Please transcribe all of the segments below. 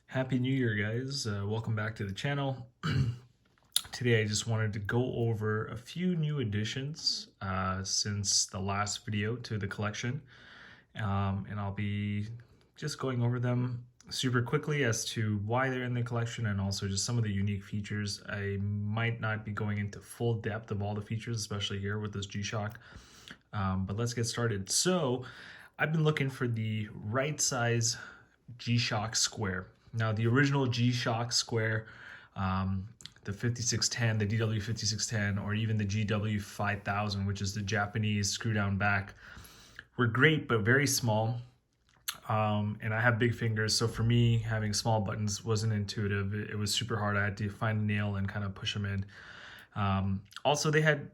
Happy New Year, guys. Welcome back to the channel. Today I just wanted to go over a few new additions since the last video to the collection. And I'll be just going over them super quickly as to why they're in the collection and also just some of the unique features. I might not be going into full depth of all the features, especially here with this GShock. But let's get started. So I've been looking for the right size GShock square. Now the original GShock square, the 5610, the DW5610, or even the GW5000, which is the Japanese screw down back, were great but very small. And I have big fingers, so for me, having small buttons wasn't intuitive. It was super hard. I had to find a nail and kind of push them in. Also, they had,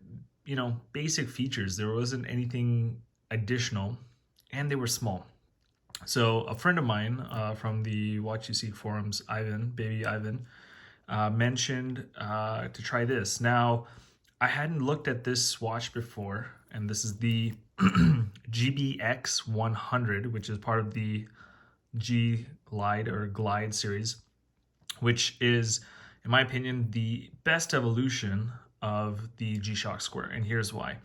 basic features. There wasn't anything additional, and they were small. So a friend of mine from the Watch You Seek forums, Ivan, baby Ivan, mentioned to try this. Now, I hadn't looked at this watch before, and this is the GBx-100, which is part of the Glide series, which is, in my opinion, the best evolution of the GShock Square, and here's why.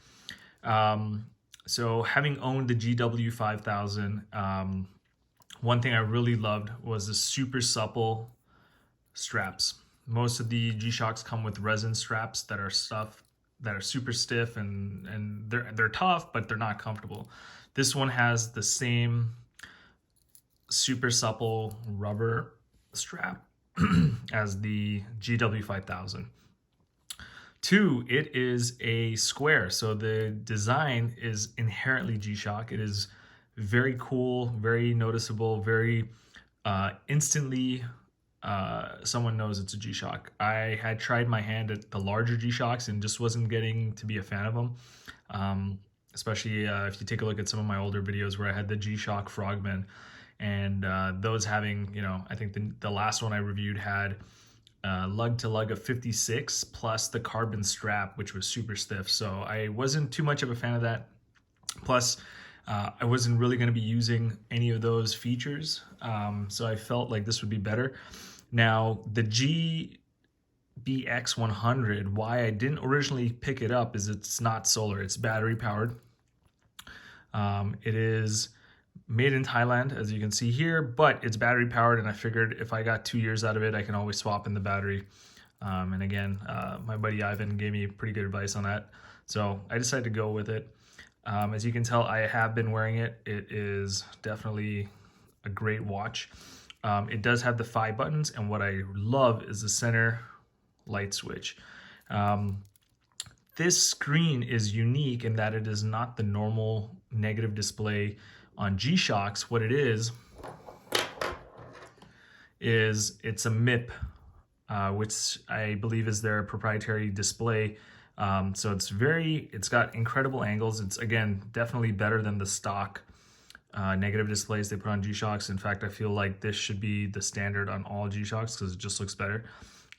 So having owned the GW5000, one thing I really loved was the super supple straps. Most of the G-Shocks come with resin straps that are super stiff and they're tough, but they're not comfortable. This one has the same super supple rubber strap as the GW5000. Two, it is a square, so the design is inherently G-Shock. It is very cool, very noticeable, very instantly someone knows it's a G-Shock. I had tried my hand at the larger G-Shocks and just wasn't getting to be a fan of them. Especially if you take a look at some of my older videos where I had the G-Shock Frogman, and those having, I think the last one I reviewed had lug to lug of 56 plus the carbon strap, which was super stiff. So I wasn't too much of a fan of that. Plus, I wasn't really going to be using any of those features. So I felt like this would be better. Now, the GBx-100, why I didn't originally pick it up is it's not solar, it's battery powered. It is made in Thailand, as you can see here, but it's battery powered, and I figured if I got 2 years out of it, I can always swap in the battery. And again, my buddy Ivan gave me pretty good advice on that, so I decided to go with it. As you can tell, I have been wearing it. It is definitely a great watch. It does have the 5 buttons, and what I love is the center light switch. This screen is unique in that it is not the normal negative display on G-Shocks. What it is it's a MIP, which I believe is their proprietary display. So it's got incredible angles. It's, again, definitely better than the stock negative displays they put on G-Shocks. In fact, I feel like this should be the standard on all G-Shocks because it just looks better.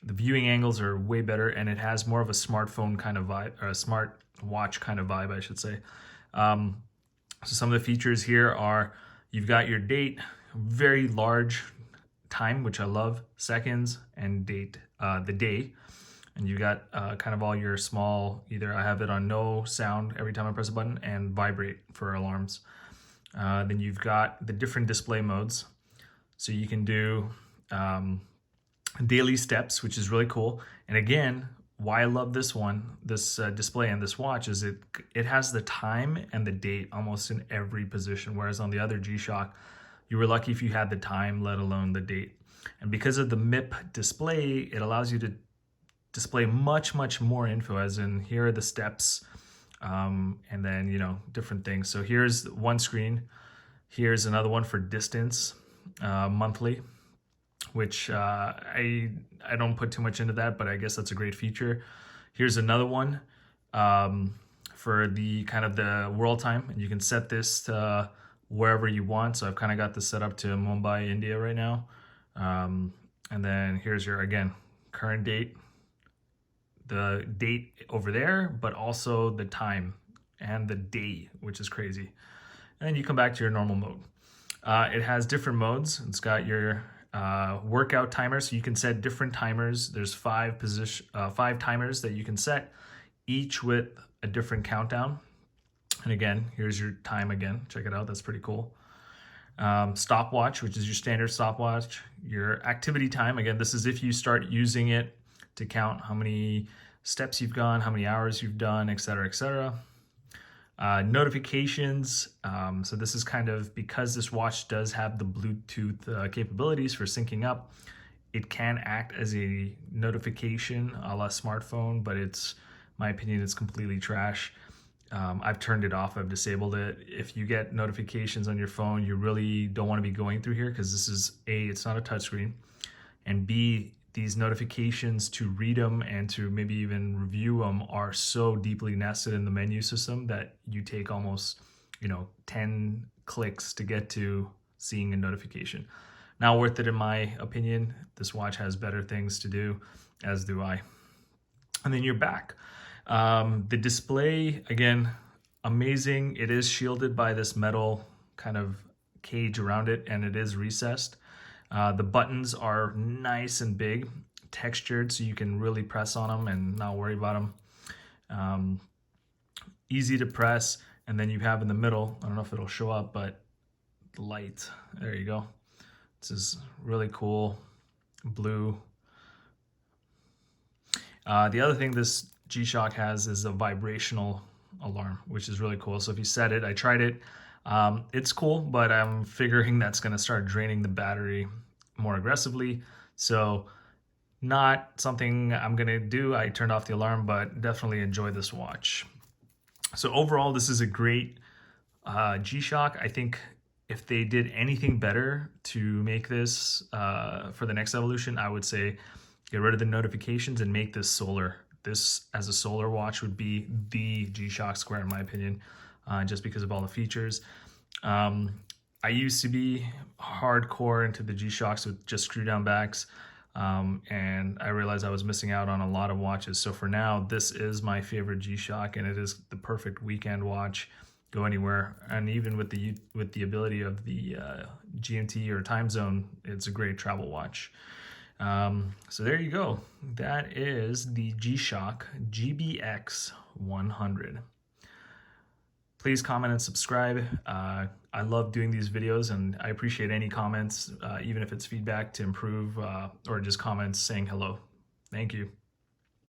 The viewing angles are way better, and it has more of a smartphone kind of vibe, or a smart watch kind of vibe, I should say. So some of the features here are, you've got your date, very large time, which I love, seconds, and date, the day. And you got kind of all your small, either I have it on no sound every time I press a button and vibrate for alarms. Then you've got the different display modes. So you can do daily steps, which is really cool. And again, why I love this one, this display and this watch is it has the time and the date almost in every position, whereas on the other G-Shock, you were lucky if you had the time, let alone the date. And because of the MIP display, it allows you to display much more info, as in here are the steps, and then different things. So here's one screen, here's another one for distance, monthly, which I don't put too much into that, but I guess that's a great feature. Here's another one for the kind of the world time, and you can set this to wherever you want. So I've kind of got this set up to Mumbai, India right now. And then here's your, again, current date, the date over there, but also the time and the day, which is crazy. And then you come back to your normal mode. It has different modes. It's got your workout timer, so you can set different timers. There's five timers that you can set, each with a different countdown. And again, here's your time again. Check it out. That's pretty cool. Stopwatch, which is your standard stopwatch. Your activity time. Again, this is if you start using it to count how many steps you've gone, how many hours you've done, etc., etc. Notifications. So this is kind of, because this watch does have the Bluetooth capabilities for syncing up, it can act as a notification a la smartphone, but it's, my opinion, it's completely trash. I've turned it off. I've disabled it. If you get notifications on your phone, you really don't want to be going through here, because this is A, it's not a touchscreen, and B, these notifications, to read them and to maybe even review them, are so deeply nested in the menu system that you take almost, 10 clicks to get to seeing a notification. Not worth it in my opinion. This watch has better things to do, as do I. And then you're back. The display, again, amazing. It is shielded by this metal kind of cage around it, and it is recessed. The buttons are nice and big, textured, so you can really press on them and not worry about them. Easy to press. And then you have in the middle, I don't know if it'll show up, but the light, there you go. This is really cool, blue. The other thing this GShock has is a vibrational alarm, which is really cool. So if you set it, I tried it, it's cool, but I'm figuring that's going to start draining the battery more aggressively. So not something I'm going to do. I turned off the alarm, but definitely enjoy this watch. So overall, this is a great GShock. I think if they did anything better to make this for the next evolution, I would say get rid of the notifications and make this solar. This as a solar watch would be the GShock Square in my opinion, just because of all the features. I used to be hardcore into the G-Shocks with just screw down backs, and I realized I was missing out on a lot of watches. So for now, this is my favorite G-Shock, and it is the perfect weekend watch. Go anywhere, and even with the ability of the GMT or time zone, it's a great travel watch. So there you go. That is the GShock GBx-100. Please comment and subscribe. I love doing these videos, and I appreciate any comments, even if it's feedback to improve, or just comments saying hello. Thank you.